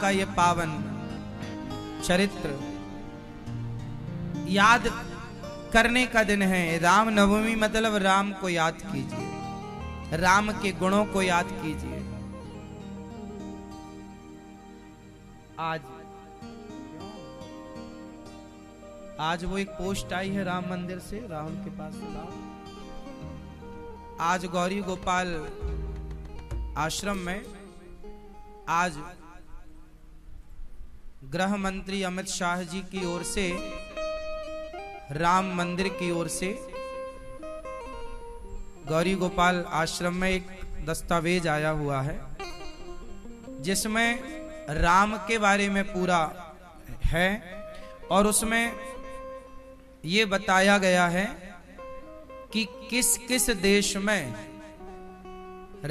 का ये पावन चरित्र याद करने का दिन है। राम नवमी मतलब राम को याद कीजिए, राम के गुणों को याद कीजिए। आज वो एक पोस्ट आई है राम मंदिर से, राहुल के पास से लाओ। आज गौरी गोपाल आश्रम में आज गृह मंत्री अमित शाह जी की ओर से राम मंदिर की ओर से गौरी गोपाल आश्रम में एक दस्तावेज आया हुआ है जिसमें राम के बारे में पूरा है और उसमें ये बताया गया है कि किस किस देश में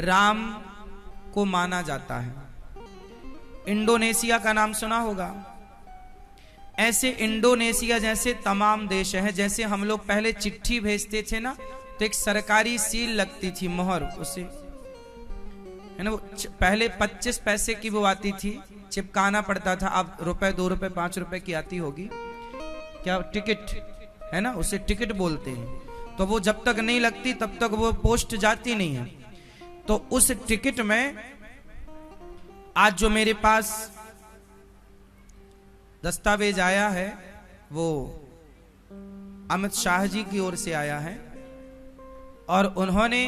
राम को माना जाता है। इंडोनेशिया का नाम सुना होगा। ऐसे इंडोनेशिया जैसे तमाम देश हैं। जैसे हम लोग पहले चिट्ठी भेजते थे ना, तो एक सरकारी सील लगती थी, मोहर, उसे है ना, पहले 25 पैसे की वो आती थी, चिपकाना पड़ता था। अब रुपए, 2 रुपए, 5 रुपए की आती होगी, क्या टिकट है ना, उसे टिकट बोलते हैं। तो वो जब तक नहीं लगती तब तक वो पोस्ट जाती नहीं है। तो उस टिकट में आज जो मेरे पास दस्तावेज आया है वो अमित शाह जी की ओर से आया है और उन्होंने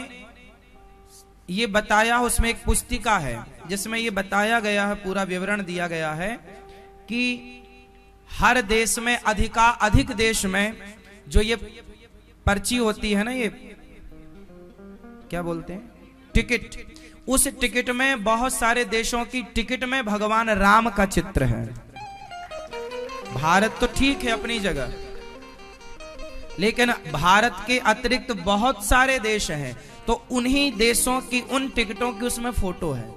ये बताया, उसमें एक पुस्तिका है जिसमें ये बताया गया है, पूरा विवरण दिया गया है कि हर देश में अधिक देश में जो ये पर्ची होती है ना, ये क्या बोलते हैं, टिकट, उस टिकट में बहुत सारे देशों की टिकट में भगवान राम का चित्र है। भारत तो ठीक है अपनी जगह, लेकिन भारत के अतिरिक्त बहुत सारे देश हैं, तो उन्हीं देशों की उन टिकटों की उसमें फोटो है।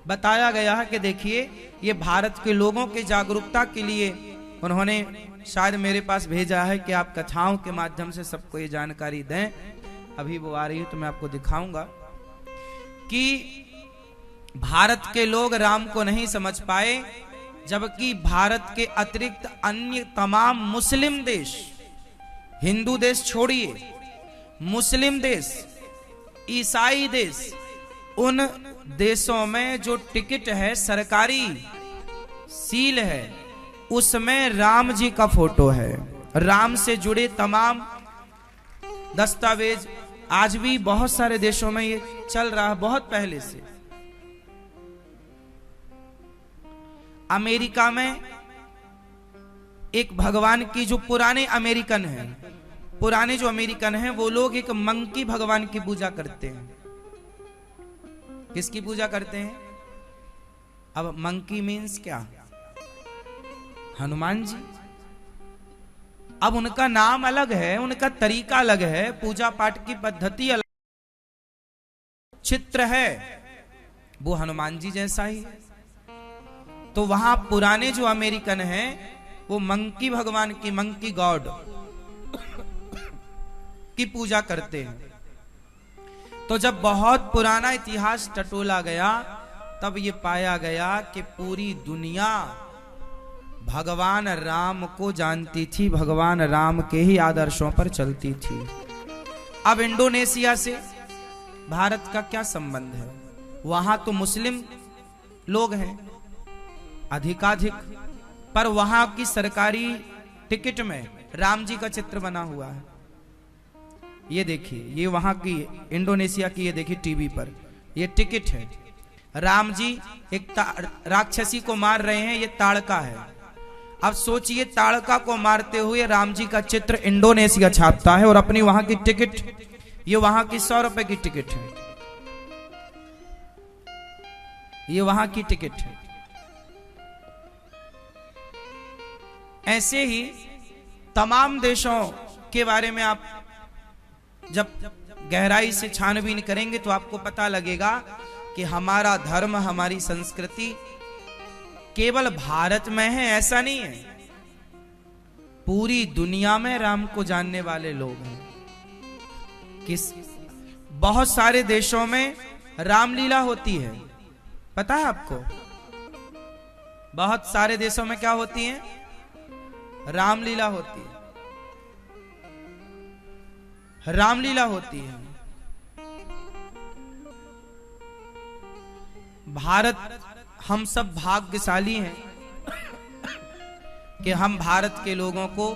बताया गया है कि देखिए, ये भारत के लोगों की जागरूकता के लिए उन्होंने शायद मेरे पास भेजा है कि आप कथाओं के माध्यम से सबको ये जानकारी दें। अभी वो आ रही है तो मैं आपको दिखाऊंगा कि भारत के लोग राम को नहीं समझ पाए, जबकि भारत के अतिरिक्त अन्य तमाम मुस्लिम देश, हिंदू देश छोड़िए, मुस्लिम देश, ईसाई देश, उन देशों में जो टिकट है, सरकारी सील है, उसमें राम जी का फोटो है। राम से जुड़े तमाम दस्तावेज आज भी बहुत सारे देशों में ये चल रहा है, बहुत पहले से। अमेरिका में एक भगवान की, जो पुराने अमेरिकन हैं, पुराने जो अमेरिकन हैं, वो लोग एक मंकी भगवान की पूजा करते हैं। किसकी पूजा करते हैं? अब मंकी मीन्स क्या? हनुमान जी। अब उनका नाम अलग है, उनका तरीका अलग है, पूजा पाठ की पद्धति अलग, चित्र है वो हनुमान जी जैसा ही है। तो वहां पुराने जो अमेरिकन हैं वो मंकी भगवान की, मंकी गॉड की पूजा करते हैं। तो जब बहुत पुराना इतिहास टटोला गया तब ये पाया गया कि पूरी दुनिया भगवान राम को जानती थी, भगवान राम के ही आदर्शों पर चलती थी। अब इंडोनेशिया से भारत का क्या संबंध है? वहां तो मुस्लिम लोग हैं अधिकाधिक, पर वहां की सरकारी टिकट में राम जी का चित्र बना हुआ है। ये देखिए, ये वहां की इंडोनेशिया की, ये देखिए टीवी पर ये टिकट है। राम जी एक राक्षसी को मार रहे हैं, ये ताड़का है। अब सोचिए, ताड़का को मारते हुए राम जी का चित्र इंडोनेशिया छापता है और अपनी वहां की टिकट, ये वहां की 100 रुपए की टिकट है, ये वहां की टिकट है। ऐसे ही तमाम देशों के बारे में आप जब गहराई से छानबीन करेंगे तो आपको पता लगेगा कि हमारा धर्म, हमारी संस्कृति केवल भारत में है ऐसा नहीं है, पूरी दुनिया में राम को जानने वाले लोग हैं। किस बहुत सारे देशों में रामलीला होती है, पता है आपको? बहुत सारे देशों में क्या होती है? रामलीला होती है, रामलीला होती है। भारत, हम सब भाग्यशाली हैं कि हम भारत के लोगों को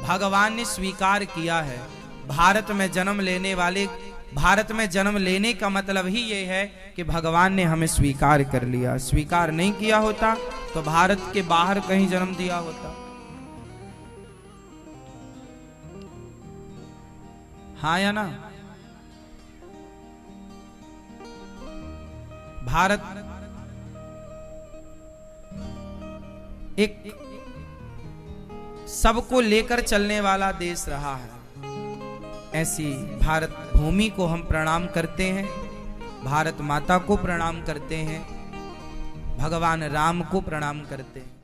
भगवान ने स्वीकार किया है। भारत में जन्म लेने वाले, भारत में जन्म लेने का मतलब ही ये है कि भगवान ने हमें स्वीकार कर लिया। स्वीकार नहीं किया होता तो भारत के बाहर कहीं जन्म दिया होता। हाँ या ना? भारत एक सबको लेकर चलने वाला देश रहा है। ऐसी भारत भूमि को हम प्रणाम करते हैं, भारत माता को प्रणाम करते हैं, भगवान राम को प्रणाम करते हैं।